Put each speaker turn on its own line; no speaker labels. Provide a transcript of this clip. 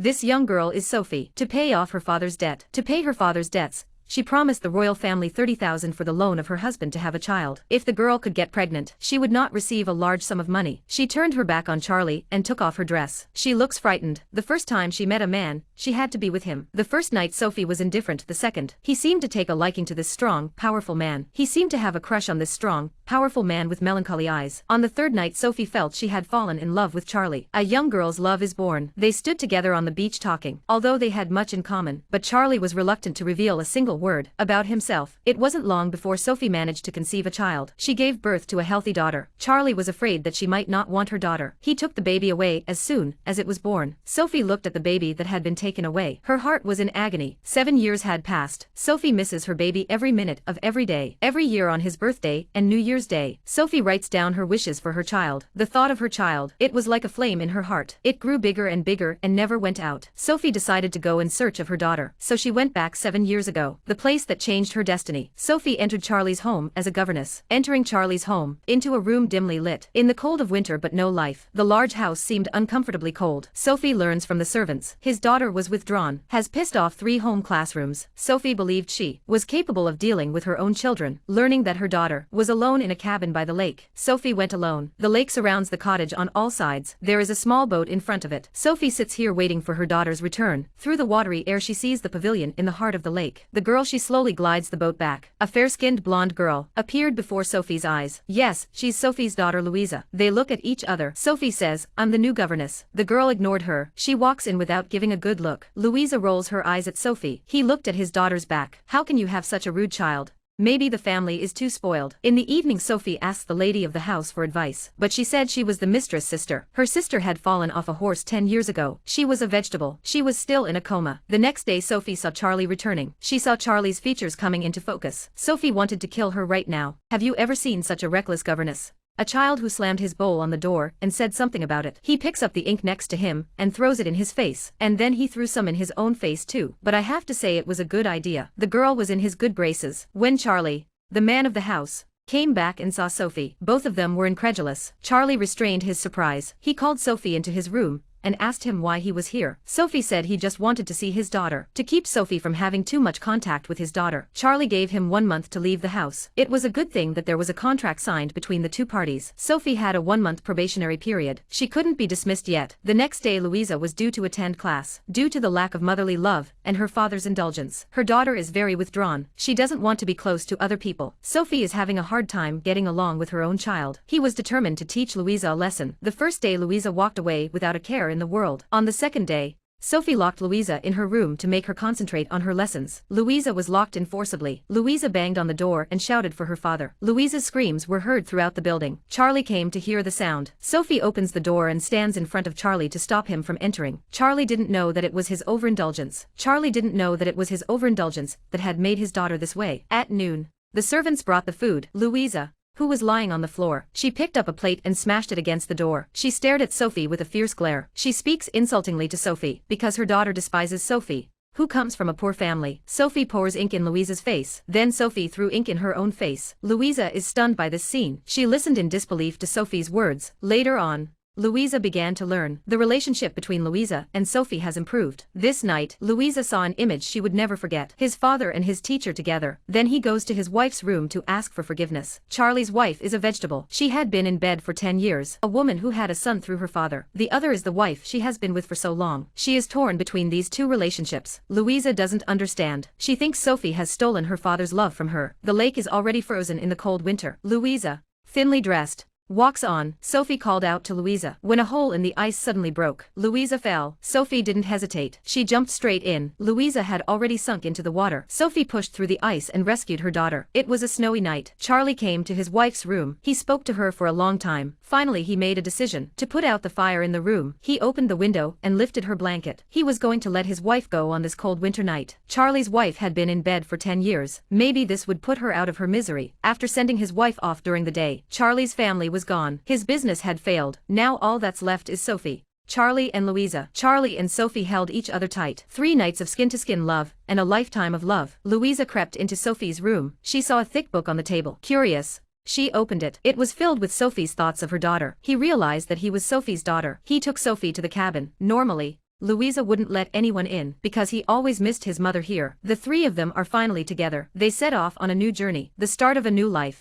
This young girl is Sophie. To pay off her father's debt. To pay her father's debts, she promised the royal family 30,000 for the loan of her husband to have a child. If the girl could get pregnant, she would not receive a large sum of money. She turned her back on Charlie and took off her dress. She looks frightened. The first time she met a man, she had to be with him. The first night Sophie was indifferent. The second, he seemed to take a liking to this strong, powerful man. He seemed to have a crush on this strong, powerful man with melancholy eyes. On the third night Sophie felt she had fallen in love with Charlie. A young girl's love is born. They stood together on the beach talking, although they had much in common, but Charlie was reluctant to reveal a single word about himself. It wasn't long before Sophie managed to conceive a child. She gave birth to a healthy daughter. Charlie was afraid that she might not want her daughter. He took the baby away as soon as it was born. Sophie looked at the baby that had been taken away. Her heart was in agony. 7 years had passed. Sophie misses her baby every minute of every day. Every year on his birthday and New Year's Day, Sophie writes down her wishes for her child. The thought of her child, it was like a flame in her heart. It grew bigger and bigger and never went out. Sophie decided to go in search of her daughter. So she went back 7 years ago. The place that changed her destiny. Sophie entered Charlie's home as a governess. Entering Charlie's home, into a room dimly lit. In the cold of winter but no life. The large house seemed uncomfortably cold. Sophie learns from the servants. His daughter was withdrawn. Has pissed off 3 home classrooms. Sophie believed she was capable of dealing with her own children. Learning that her daughter was alone in a cabin by the lake. Sophie went alone. The lake surrounds the cottage on all sides. There is a small boat in front of it. Sophie sits here waiting for her daughter's return. Through the watery air she sees the pavilion in the heart of the lake. The girl she slowly glides the boat back. A fair-skinned blonde girl appeared before Sophie's eyes. Yes, she's Sophie's daughter Louisa. They look at each other. Sophie says, "I'm the new governess." The girl ignored her. She walks in without giving a good look. Louisa rolls her eyes at Sophie. He looked at his daughter's back. "How can you have such a rude child? Maybe the family is too spoiled." In the evening Sophie asked the lady of the house for advice, but she said she was the mistress' sister. Her sister had fallen off a horse 10 years ago. She was a vegetable. She was still in a coma. The next day Sophie saw Charlie returning. She saw Charlie's features coming into focus. Sophie wanted to kill her right now. Have you ever seen such a reckless governess? A child who slammed his bowl on the door and said something about it. He picks up the ink next to him and throws it in his face, and then he threw some in his own face too. But I have to say it was a good idea. The girl was in his good graces. When Charlie, the man of the house, came back and saw Sophie, both of them were incredulous. Charlie restrained his surprise. He called Sophie into his room and asked him why he was here. Sophie said he just wanted to see his daughter, to keep Sophie from having too much contact with his daughter. Charlie gave him 1 month to leave the house. It was a good thing that there was a contract signed between the two parties. Sophie had a 1-month probationary period. She couldn't be dismissed yet. The next day Louisa was due to attend class. Due to the lack of motherly love and her father's indulgence, her daughter is very withdrawn. She doesn't want to be close to other people. Sophie is having a hard time getting along with her own child. He was determined to teach Louisa a lesson. The first day Louisa walked away without a care in the world. On the second day, Sophie locked Louisa in her room to make her concentrate on her lessons. Louisa was locked in forcibly. Louisa banged on the door and shouted for her father. Louisa's screams were heard throughout the building. Charlie came to hear the sound. Sophie opens the door and stands in front of Charlie to stop him from entering. Charlie didn't know that it was his overindulgence. Charlie didn't know that it was his overindulgence that had made his daughter this way. At noon, the servants brought the food. Louisa, who was lying on the floor, she picked up a plate and smashed it against the door. She stared at Sophie with a fierce glare. She speaks insultingly to Sophie, because her daughter despises Sophie, who comes from a poor family. Sophie pours ink in Louisa's face. Then Sophie threw ink in her own face. Louisa is stunned by this scene. She listened in disbelief to Sophie's words. Later on, Louisa began to learn. The relationship between Louisa and Sophie has improved. This night, Louisa saw an image she would never forget. His father and his teacher together. Then he goes to his wife's room to ask for forgiveness. Charlie's wife is a vegetable. She had been in bed for 10 years. A woman who had a son through her father. The other is the wife she has been with for so long. She is torn between these two relationships. Louisa doesn't understand. She thinks Sophie has stolen her father's love from her. The lake is already frozen in the cold winter. Louisa, thinly dressed, walks on. Sophie called out to Louisa when a hole in the ice suddenly broke. Louisa fell. Sophie didn't hesitate. She jumped straight in. Louisa had already sunk into the water. Sophie pushed through the ice and rescued her daughter. It was a snowy night. Charlie came to his wife's room. He spoke to her for a long time. Finally he made a decision to put out the fire in the room. He opened the window and lifted her blanket. He was going to let his wife go on this cold winter night. Charlie's wife had been in bed for 10 years. Maybe this would put her out of her misery. After sending his wife off during the day, Charlie's family was gone. His business had failed. Now all that's left is Sophie, Charlie and Louisa. Charlie and Sophie held each other tight. 3 nights of skin-to-skin love, and a lifetime of love. Louisa crept into Sophie's room. She saw a thick book on the table. Curious, she opened it. It was filled with Sophie's thoughts of her daughter. He realized that he was Sophie's daughter. He took Sophie to the cabin. Normally, Louisa wouldn't let anyone in because he always missed his mother here. The three of them are finally together. They set off on a new journey, the start of a new life.